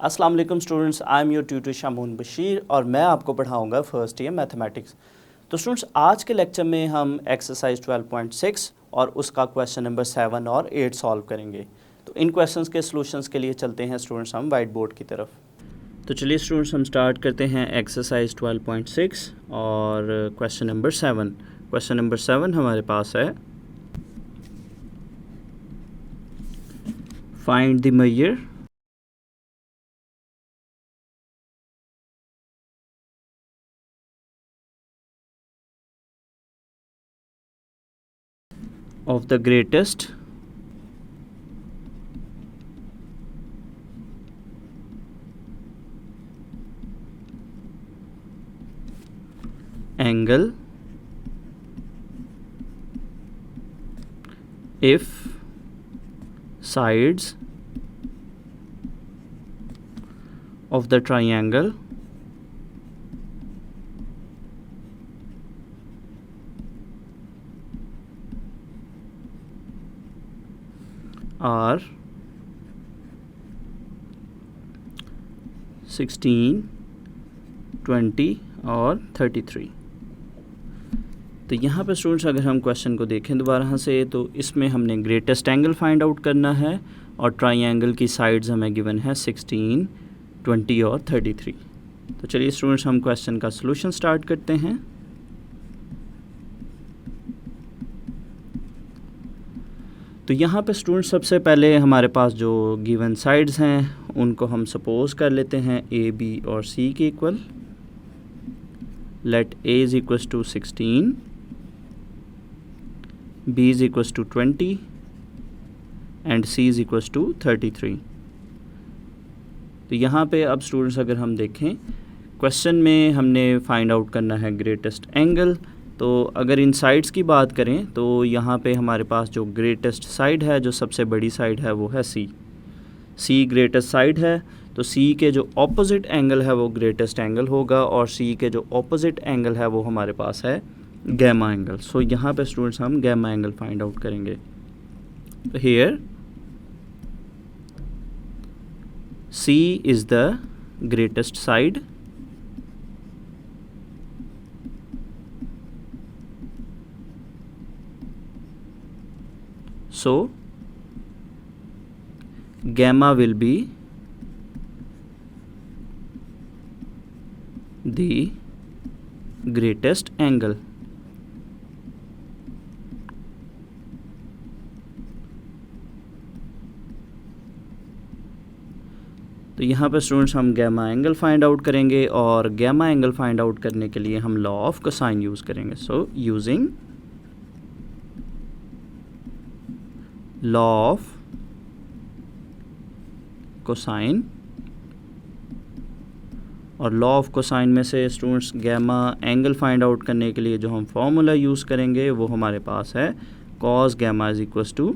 अस्सलाम वालेकुम students, I am your tutor Shamoon Bashir और मैं आपको पढ़ाऊंगा फर्स्ट ईयर मैथमेटिक्स। तो स्टूडेंट्स, आज के लेक्चर में हम एक्सरसाइज 12.6 और उसका क्वेश्चन नंबर 7 और 8 सॉल्व करेंगे। तो इन क्वेश्चंस के सॉल्यूशंस के लिए चलते हैं स्टूडेंट्स हम वाइट बोर्ड की तरफ। तो चलिए स्टूडेंट्स, हम स्टार्ट करते हैं एक्सरसाइज 12.6 और क्वेश्चन नंबर 7। क्वेश्चन नंबर 7 हमारे पास है, find the measure of the greatest angle if sides of the triangle are 16, 20 और 33। तो यहाँ पे स्टूडेंट्स अगर हम क्वेश्चन को देखें दोबारा से, तो इसमें हमने ग्रेटेस्ट एंगल फाइंड आउट करना है और ट्राइंगल की साइड्स हमें गिवन है 16, 20 और 33। तो चलिए स्टूडेंट्स, हम क्वेश्चन का सलूशन स्टार्ट करते हैं। तो यहाँ पे स्टूडेंट्स सबसे पहले हमारे पास जो गिवन साइड्स हैं उनको हम सपोज कर लेते हैं ए, बी और सी के equal. Let A is equals to 16, B is equals to 20 and C is equals to 33। तो यहाँ पे अब स्टूडेंट्स अगर हम देखें, क्वेश्चन में हमने फाइंड आउट करना है ग्रेटेस्ट एंगल। तो अगर इन साइड्स की बात करें तो यहाँ पे हमारे पास जो ग्रेटेस्ट साइड है, जो सबसे बड़ी साइड है, वो है सी ग्रेटेस्ट साइड है। तो सी के जो ऑपोजिट एंगल है वो ग्रेटेस्ट एंगल होगा और सी के जो ऑपोजिट एंगल है वो हमारे पास है गैमा एंगल। सो यहाँ पे स्टूडेंट्स हम गैमा एंगल फाइंड आउट करेंगे। तो here c is the greatest side so gamma will be the greatest angle। तो यहाँ पर स्टूडेंट्स हम गैमा एंगल फाइंड आउट करेंगे और गैमा एंगल फाइंड आउट करने के लिए हम लॉ ऑफ कोसाइन यूज़ करेंगे। So using law of cosine, और लॉ ऑफ कोसाइन में से students gamma angle find out करने के लिए जो हम फॉर्मूला यूज़ करेंगे वो हमारे पास है cos gamma is equals to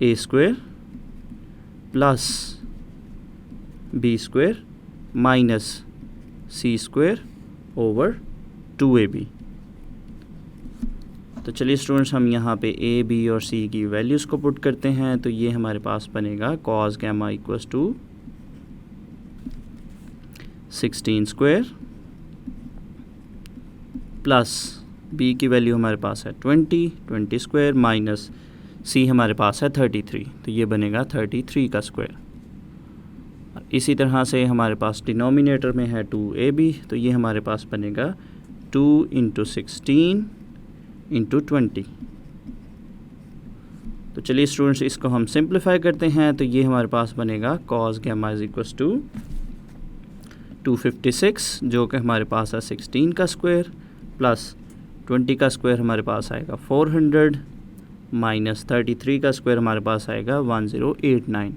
a square plus b square minus c square over 2ab। तो चलिए स्टूडेंट्स, हम यहाँ पे ए, बी और सी की वैल्यूज़ को पुट करते हैं। तो ये हमारे पास बनेगा cos gamma equals to 16 square plus b की वैल्यू हमारे पास है 20 स्क्वायर माइनस सी हमारे पास है 33। तो ये बनेगा 33 का स्क्वायर। इसी तरह से हमारे पास डिनोमिनेटर में है 2ab, तो ये हमारे पास बनेगा 2 इंटू 16 इंटू 20। तो चलिए स्टूडेंट्स, इसको हम सिंप्लीफाई करते हैं। तो ये हमारे पास बनेगा cos gamma is equals to 256, जो कि हमारे पास है 16 का स्क्वायर प्लस 20 का स्क्वायर हमारे पास आएगा 400 माइनस 33 का स्क्वायर हमारे पास आएगा 1089।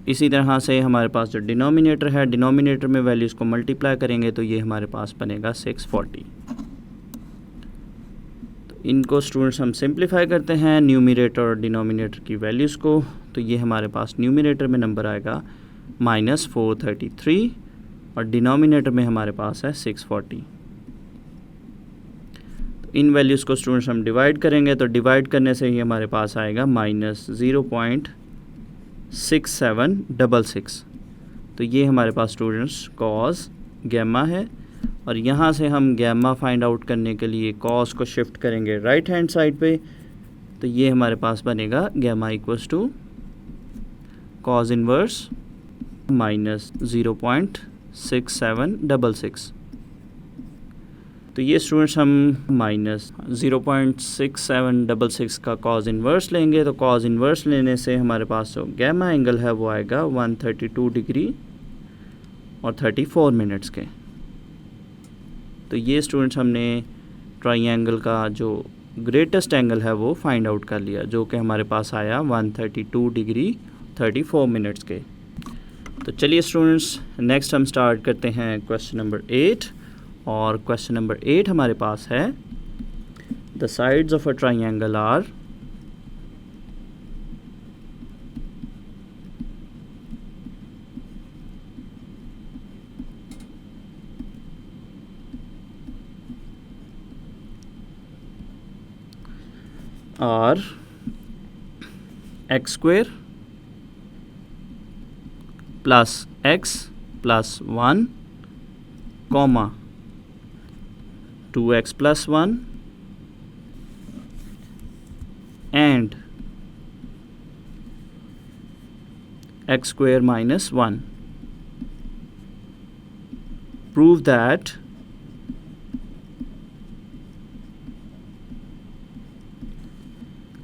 इसी तरह से हमारे पास जो डिनोमिनेटर है, डिनोमिनेटर में वैल्यूज़ को मल्टीप्लाई करेंगे तो ये हमारे पास बनेगा 640। इनको स्टूडेंट्स हम सिंप्लीफाई करते हैं न्यूमरेटर और डिनोमिनेटर की वैल्यूज़ को। तो ये हमारे पास न्यूमरेटर में नंबर आएगा -433 और डिनोमिनेटर में हमारे पास है 640। तो इन वैल्यूज़ को स्टूडेंट्स हम डिवाइड करेंगे, तो डिवाइड करने से ही हमारे पास आएगा -0.0 6766। तो ये हमारे पास स्टूडेंट्स कॉस गैमा है, और यहाँ से हम गैमा फाइंड आउट करने के लिए कॉस को शिफ्ट करेंगे राइट हैंड साइड पे, तो ये हमारे पास बनेगा gamma equals to cos inverse minus 0.6766। तो ये स्टूडेंट्स हम माइनस 0.6766 का कॉस इन्वर्स लेंगे, तो कॉस इन्वर्स लेने से हमारे पास जो गैमा एंगल है वो आएगा 132 डिग्री और 34 मिनट्स के। तो ये स्टूडेंट्स हमने ट्राइंगल का जो ग्रेटेस्ट एंगल है वो फाइंड आउट कर लिया, जो कि हमारे पास आया 132 डिग्री 34 मिनट्स के। तो चलिए स्टूडेंट्स नेक्स्ट हम स्टार्ट करते हैं क्वेश्चन नंबर 8, और क्वेश्चन नंबर 8 हमारे पास है the sides of a triangle are x square plus x plus 1 comma 2x plus 1 and x square minus 1. Prove that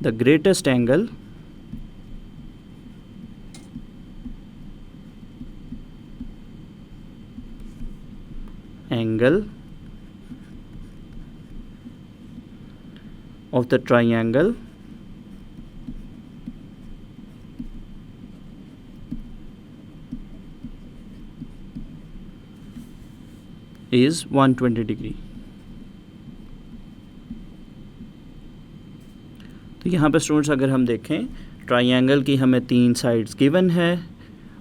the greatest angle of the triangle is 120 degree. तो यहाँ पे students अगर हम देखें triangle की हमें 3 साइड्स गिवन है,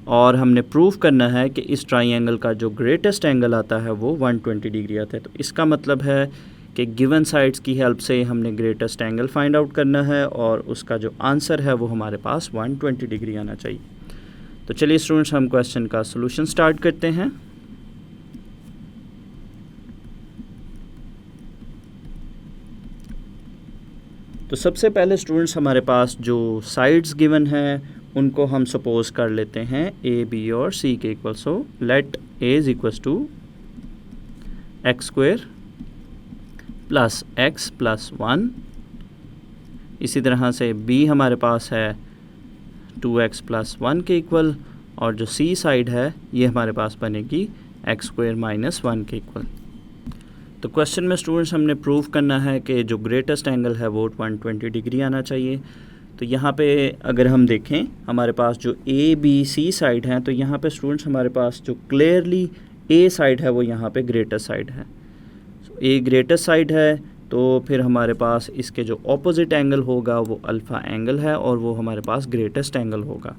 और हमने प्रूव करना है कि इस ट्राइंगल का जो ग्रेटेस्ट एंगल आता है वो 120 डिग्री आता है। तो इसका मतलब है कि गिवन साइड्स की हेल्प से हमने ग्रेटेस्ट एंगल फाइंड आउट करना है, और उसका जो आंसर है वो हमारे पास 120 डिग्री आना चाहिए। तो चलिए स्टूडेंट्स हम क्वेश्चन का सॉल्यूशन स्टार्ट करते हैं। तो सबसे पहले स्टूडेंट्स हमारे पास जो साइड्स गिवन हैं उनको हम सपोज कर लेते हैं ए, बी और सी के इक्वल्स हो। Let A is equals to x square plus x plus 1। इसी तरह से बी हमारे पास है 2x प्लस 1 के इक्वल, और जो सी साइड है ये हमारे पास बनेगी एक्स स्क्वायर माइनस 1 के इक्वल। तो क्वेश्चन में स्टूडेंट्स हमने प्रूव करना है कि जो ग्रेटेस्ट एंगल है वो 120 डिग्री आना चाहिए। तो यहाँ पे अगर हम देखें हमारे पास जो ए बी सी साइड हैं, तो यहाँ पे स्टूडेंट्स हमारे पास जो क्लियरली ए साइड है वो यहाँ पे ग्रेटेस्ट साइड है। ए ग्रेटेस्ट साइड है, तो फिर हमारे पास इसके जो ऑपोजिट एंगल होगा वो अल्फ़ा एंगल है, और वो हमारे पास ग्रेटेस्ट एंगल होगा।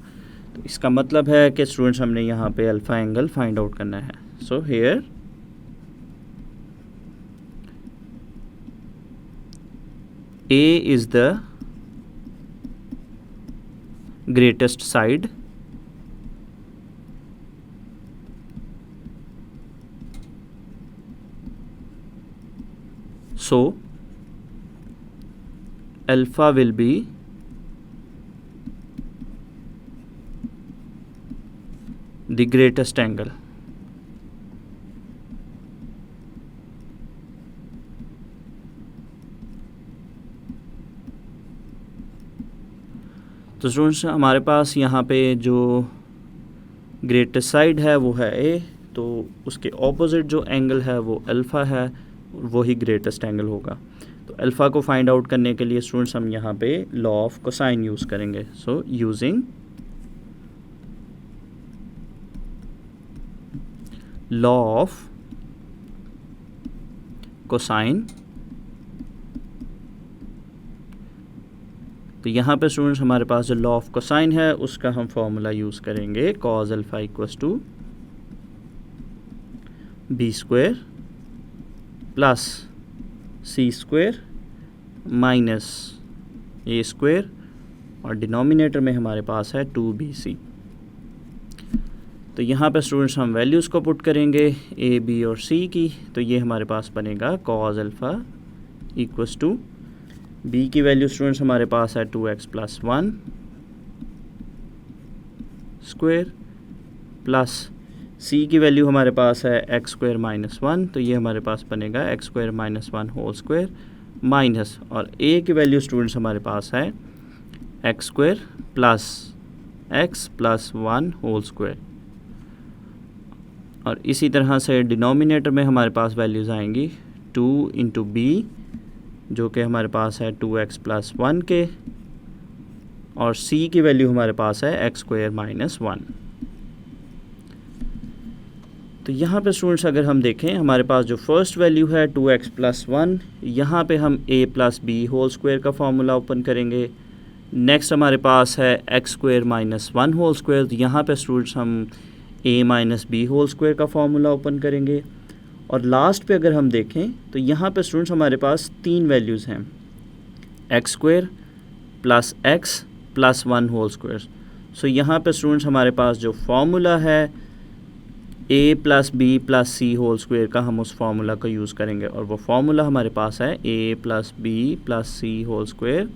तो इसका मतलब है कि स्टूडेंट्स हमने यहाँ पे अल्फ़ा एंगल फाइंड आउट करना है। So here A is the greatest side, so alpha will be the greatest angle. तो स्टूडेंट्स हमारे पास यहाँ पे जो ग्रेटेस्ट साइड है वो है ए, तो उसके ऑपोजिट जो एंगल है वो अल्फ़ा है, वही ग्रेटेस्ट एंगल होगा। तो अल्फ़ा को फाइंड आउट करने के लिए स्टूडेंट्स हम यहाँ पे लॉ ऑफ कोसाइन यूज़ करेंगे। So using law of cosine, तो यहाँ पे स्टूडेंट्स हमारे पास जो लॉ ऑफ कोसाइन है उसका हम फॉर्मूला यूज़ करेंगे cos alpha equals to b square plus c square minus a square, और डिनोमिनेटर में हमारे पास है 2bc। तो यहाँ पे स्टूडेंट्स हम वैल्यूज़ को पुट करेंगे a, b और c की। तो ये हमारे पास बनेगा cos alpha equals to b की वैल्यू स्टूडेंट्स हमारे पास है 2x plus 1 square plus c की वैल्यू हमारे पास है x स्क्वायर माइनस 1। तो ये हमारे पास बनेगा x square minus 1 whole square minus, और a की वैल्यू स्टूडेंट्स हमारे पास है x square plus x plus 1 whole square. और इसी तरह से डिनोमिनेटर में हमारे पास वैल्यूज़ आएंगी 2 इंटू बी जो कि हमारे पास है 2x प्लस 1 के, और c की वैल्यू हमारे पास है x स्क्वायर माइनस 1। तो यहाँ पे स्टूडेंट्स अगर हम देखें हमारे पास जो फर्स्ट वैल्यू है 2x प्लस 1, यहाँ पे हम a plus b whole square का फॉर्मूला ओपन करेंगे। नेक्स्ट हमारे पास है x square minus 1 whole square. तो यहाँ पे स्टूडेंट्स हम a minus B whole square का फॉर्मूला ओपन करेंगे। और लास्ट पे अगर हम देखें तो यहाँ पे स्टूडेंट्स हमारे पास तीन वैल्यूज़ हैं, x square plus x plus 1 whole square. So यहाँ पे स्टूडेंट्स हमारे पास जो फॉर्मूला है a plus b plus c whole square का, हम उस फार्मूला का यूज़ करेंगे। और वो फार्मूला हमारे पास है a plus b plus c whole square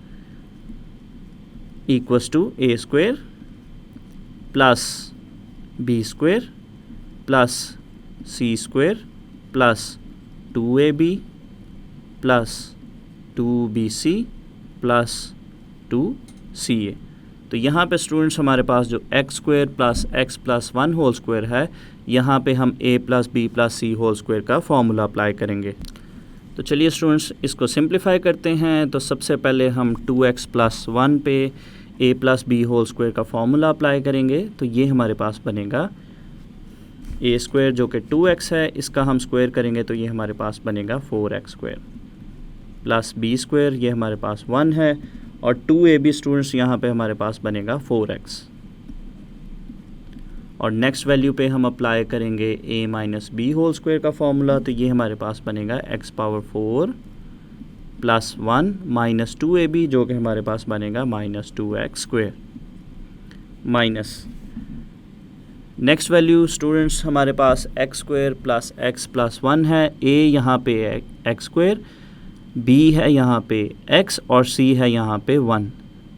equals to a square plus b square plus c square plus 2ab plus 2bc plus 2ca। तो यहाँ पे स्टूडेंट्स हमारे पास जो x square plus x plus 1 whole square है, यहाँ पे हम a plus b plus c whole square का फॉर्मूला अप्लाई करेंगे। तो चलिए स्टूडेंट्स इसको सिंप्लीफाई करते हैं। तो सबसे पहले हम 2x प्लस 1 पे a plus b whole square का फॉर्मूला अप्लाई करेंगे। तो ये हमारे पास बनेगा a स्क्वायर जो कि 2x है, इसका हम स्क्वायर करेंगे तो ये हमारे पास बनेगा 4x square plus b square, ये हमारे पास 1 है, और 2ab स्टूडेंट्स यहाँ पे हमारे पास बनेगा 4x। और नेक्स्ट वैल्यू पे हम अप्लाई करेंगे a minus B whole square का फॉर्मूला। तो ये हमारे पास बनेगा x power 4 plus 1 minus 2ab जो कि हमारे पास बनेगा minus 2x square minus next value students हमारे पास x square plus x plus 1 है। a यहाँ पे x स्क्वायर, b है यहाँ पे x और c है यहाँ पे 1।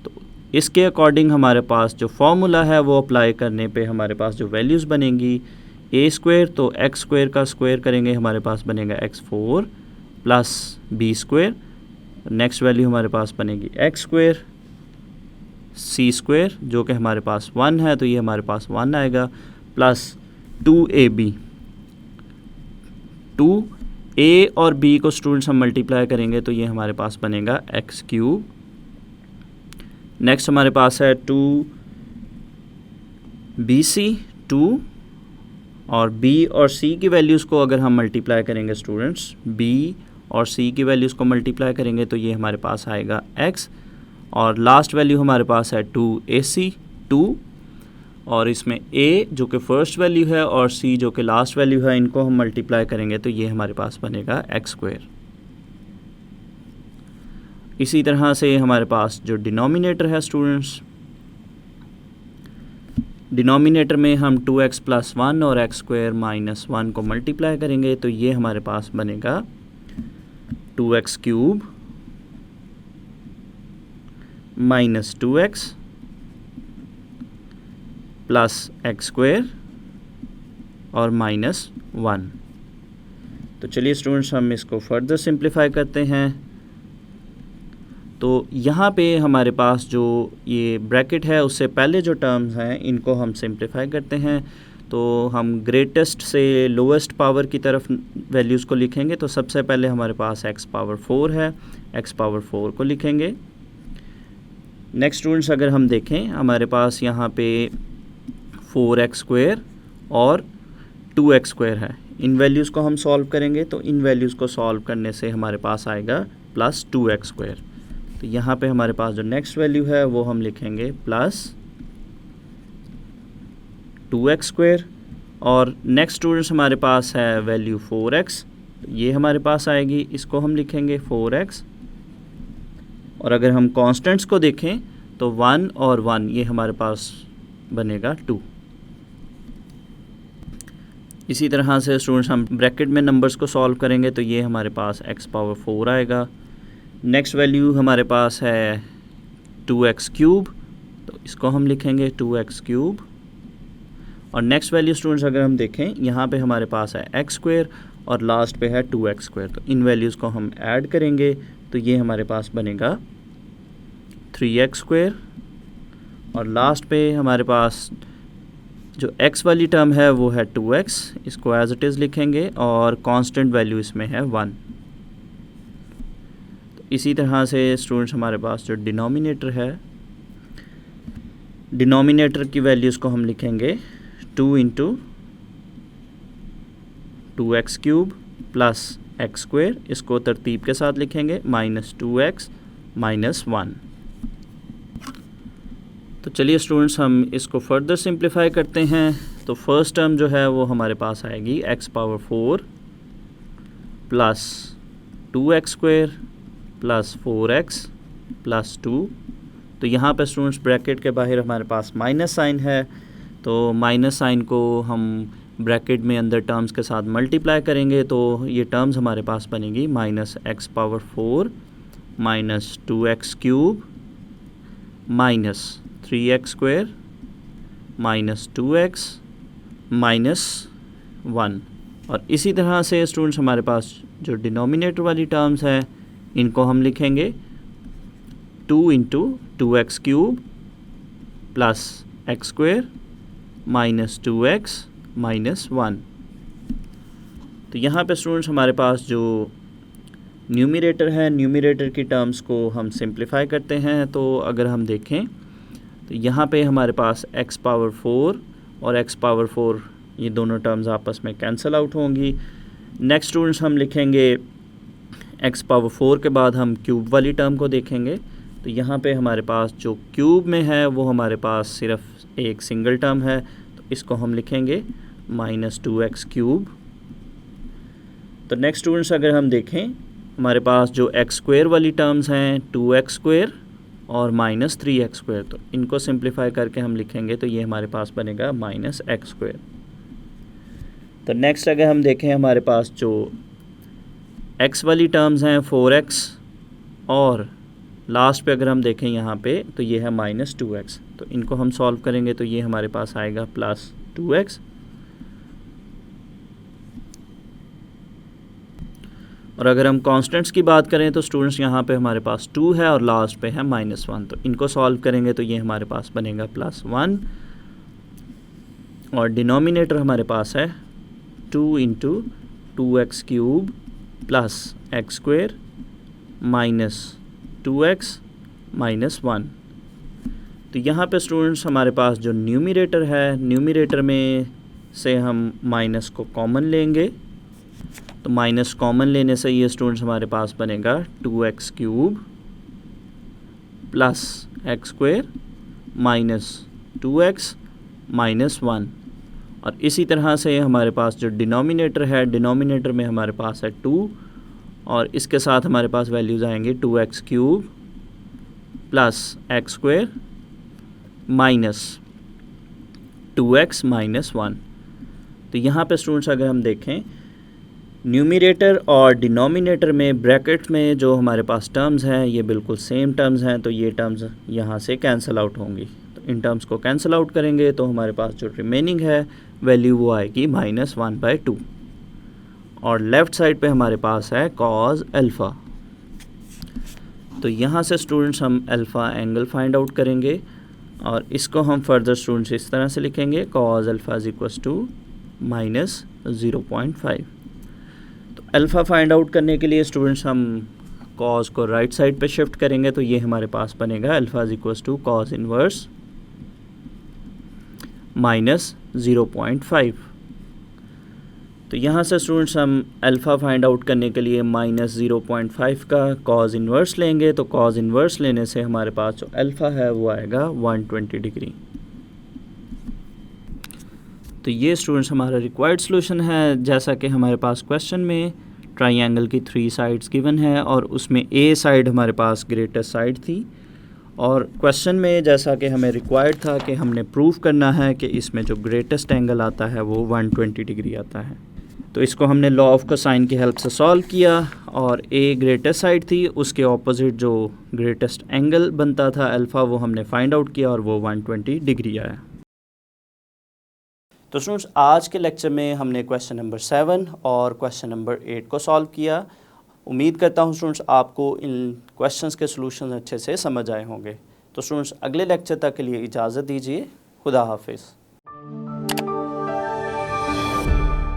तो इसके अकॉर्डिंग हमारे पास जो फॉर्मूला है वो अप्लाई करने पे हमारे पास जो वैल्यूज़ बनेंगी a स्क्वायर, तो x स्क्वायर का स्क्वायर करेंगे हमारे पास बनेगा x4 plus b square. Next value हमारे पास बनेगी x स्क्वायर, c स्क्वायर जो कि हमारे पास 1 है, तो ये हमारे पास 1 आएगा, प्लस 2ab। 2a और b को स्टूडेंट्स हम मल्टीप्लाई करेंगे तो ये हमारे पास बनेगा x क्यूब। नेक्स्ट हमारे पास है 2bc, 2 और b और c की वैल्यूज़ को अगर हम मल्टीप्लाई करेंगे स्टूडेंट्स, b और c की वैल्यूज़ को मल्टीप्लाई करेंगे तो ये हमारे पास आएगा x, और लास्ट वैल्यू हमारे पास है 2ac 2, और इसमें a जो कि फर्स्ट वैल्यू है और c जो कि लास्ट वैल्यू है, इनको हम मल्टीप्लाई करेंगे तो ये हमारे पास बनेगा x स्क्वायर। इसी तरह से हमारे पास जो डिनोमिनेटर है स्टूडेंट्स, डिनोमिनेटर में हम 2x प्लस 1 और x स्क्वायर माइनस 1 को मल्टीप्लाई करेंगे तो ये हमारे पास बनेगा 2x cube minus 2x plus x square और माइनस 1। तो चलिए स्टूडेंट्स हम इसको फर्दर सिंप्लीफाई करते हैं। तो यहाँ पे हमारे पास जो ये ब्रैकेट है उससे पहले जो टर्म्स हैं इनको हम सिंप्लीफाई करते हैं। तो हम ग्रेटेस्ट से लोवेस्ट पावर की तरफ वैल्यूज़ को लिखेंगे। तो सबसे पहले हमारे पास x पावर 4 है, x पावर 4 को लिखेंगे। नेक्स्ट स्टूडेंट्स अगर हम देखें हमारे पास यहाँ पे 4x स्क्वायर और 2x स्क्वायर है, इन वैल्यूज़ को हम सॉल्व करेंगे तो इन वैल्यूज़ को सॉल्व करने से हमारे पास आएगा प्लस 2x स्क्वायर। तो यहाँ पे हमारे पास जो नेक्स्ट वैल्यू है वो हम लिखेंगे प्लस 2x स्क्वायर, और नेक्स्ट स्टूडेंट्स हमारे पास है वैल्यू 4x, ये हमारे पास आएगी, इसको हम लिखेंगे 4x। और अगर हम कॉन्स्टेंट्स को देखें तो 1 और 1 ये हमारे पास बनेगा 2। इसी तरह से स्टूडेंट्स हम ब्रैकेट में नंबर्स को सॉल्व करेंगे तो ये हमारे पास x पावर 4 आएगा। नेक्स्ट वैल्यू हमारे पास है 2x क्यूब, तो इसको हम लिखेंगे 2x क्यूब। और नेक्स्ट वैल्यू स्टूडेंट्स अगर हम देखें यहाँ पे हमारे पास है x स्क्वायर और लास्ट पे है 2x स्क्वायर, तो इन वैल्यूज़ को हम ऐड करेंगे तो ये हमारे पास बनेगा 3x स्क्वायर। और लास्ट पे हमारे पास जो x वाली टर्म है वो है 2x, इसको एज इट इज़ लिखेंगे और कांस्टेंट वैल्यू इसमें है 1। तो इसी तरह से स्टूडेंट्स हमारे पास जो डिनोमिनेटर है, डिनोमिनेटर की वैल्यूज़ को हम लिखेंगे 2 into 2x cube plus x square, इसको तरतीब के साथ लिखेंगे माइनस 2x माइनस 1। तो चलिए स्टूडेंट्स हम इसको फर्दर सिंप्लीफाई करते हैं। तो फर्स्ट टर्म जो है वो हमारे पास आएगी x power 4 plus 2x square plus 4x plus 2। तो यहाँ पे स्टूडेंट्स ब्रैकेट के बाहर हमारे पास माइनस साइन है, तो माइनस साइन को हम ब्रैकेट में अंदर टर्म्स के साथ मल्टीप्लाई करेंगे तो ये टर्म्स हमारे पास बनेगी minus x power 4 minus 2x cube minus 3x square minus 2x minus 1। और इसी तरह से स्टूडेंट्स हमारे पास जो डिनोमिनेटर वाली टर्म्स है इनको हम लिखेंगे 2 into 2x cube plus x square minus 2x minus 1। तो यहाँ पे स्टूडेंट्स हमारे पास जो न्यूमरेटर है, न्यूमरेटर की टर्म्स को हम सिंप्लीफाई करते हैं। तो अगर हम देखें तो यहाँ पे हमारे पास x पावर 4 और x पावर 4 ये दोनों टर्म्स आपस में कैंसिल आउट होंगी। नेक्स्ट स्टूडेंट्स हम लिखेंगे x पावर 4 के बाद हम क्यूब वाली टर्म को देखेंगे। तो यहाँ पे हमारे पास जो क्यूब में है वो हमारे पास सिर्फ एक सिंगल टर्म है, तो इसको हम लिखेंगे माइनस 2x क्यूब। तो नेक्स्ट स्टूडेंट्स अगर हम देखें हमारे पास जो x स्क्वायर वाली टर्म्स हैं 2x स्क्वायर और माइनस 3x स्क्वायर, तो इनको सिंप्लीफाई करके हम लिखेंगे तो ये हमारे पास बनेगा माइनस x स्क्वायर। तो नेक्स्ट अगर हम देखें हमारे पास जो x वाली टर्म्स हैं 4x और लास्ट पे अगर हम देखें यहाँ पे तो ये है माइनस 2x, तो इनको हम सॉल्व करेंगे तो ये हमारे पास आएगा प्लस 2x। और अगर हम कांस्टेंट्स की बात करें तो स्टूडेंट्स यहाँ पे हमारे पास 2 है और लास्ट पे है माइनस 1, तो इनको सॉल्व करेंगे तो ये हमारे पास बनेगा प्लस 1। और डिनोमिनेटर हमारे पास है 2 into 2x cube plus x square minus 2x minus 1। तो यहाँ पे स्टूडेंट्स हमारे पास जो न्यूमरेटर है, न्यूमरेटर में से हम माइनस को कॉमन लेंगे, तो माइनस कॉमन लेने से ये स्टूडेंट्स हमारे पास बनेगा 2x cube plus x square minus 2x minus 1। और इसी तरह से हमारे पास जो डिनोमिनेटर है, डिनोमिनेटर में हमारे पास है 2 और इसके साथ हमारे पास वैल्यूज़ आएंगे 2x cube plus x square minus 2x minus 1। तो यहाँ पे स्टूडेंट्स अगर हम देखें न्यूमरेटर और डिनोमिनेटर में ब्रैकेट में जो हमारे पास टर्म्स हैं ये बिल्कुल सेम टर्म्स हैं, तो ये टर्म्स यहाँ से कैंसिल आउट होंगी। तो इन टर्म्स को कैंसिल आउट करेंगे तो हमारे पास जो रिमेनिंग है वैल्यू वो आएगी माइनस 1/2। और लेफ़्ट साइड पे हमारे पास है कॉज अल्फ़ा। तो यहाँ से स्टूडेंट्स हम अल्फ़ा एंगल फाइंड आउट करेंगे और इसको हम फर्दर स्टूडेंट्स इस तरह से लिखेंगे cos alpha is equals to minus 0.5। तो अल्फ़ा फाइंड आउट करने के लिए स्टूडेंट्स हम कॉज को राइट साइड पे शिफ्ट करेंगे तो ये हमारे पास बनेगा alpha is equals to cos inverse minus 0.5। तो यहाँ से स्टूडेंट्स हम अल्फ़ा फाइंड आउट करने के लिए माइनस 0.5 का कॉज इनवर्स लेंगे, तो कॉज इनवर्स लेने से हमारे पास जो अल्फ़ा है वो आएगा 120 डिग्री। तो ये स्टूडेंट्स हमारा रिक्वायर्ड सॉल्यूशन है। जैसा कि हमारे पास क्वेश्चन में ट्राइंगल की 3 साइड्स गिवन है और उसमें ए साइड हमारे पास ग्रेटेस्ट साइड थी और क्वेश्चन में जैसा कि हमें रिक्वायर्ड था कि हमने प्रूव करना है कि इसमें जो ग्रेटेस्ट एंगल आता है वो 120 डिग्री आता है। तो इसको हमने लॉ ऑफ कोसाइन की हेल्प से सॉल्व किया और ए ग्रेटेस्ट साइड थी, उसके ऑपोजिट जो ग्रेटेस्ट एंगल बनता था अल्फ़ा वो हमने फाइंड आउट किया और वो 120 डिग्री आया। तो स्टूडेंट्स आज के लेक्चर में हमने क्वेश्चन नंबर 7 और क्वेश्चन नंबर 8 को सॉल्व किया। उम्मीद करता हूँ स्टूडेंट्स आपको इन क्वेश्चंस के सॉल्यूशंस अच्छे से समझ आए होंगे। तो स्टूडेंट्स अगले लेक्चर तक के लिए इजाज़त दीजिए। खुदा हाफिज़।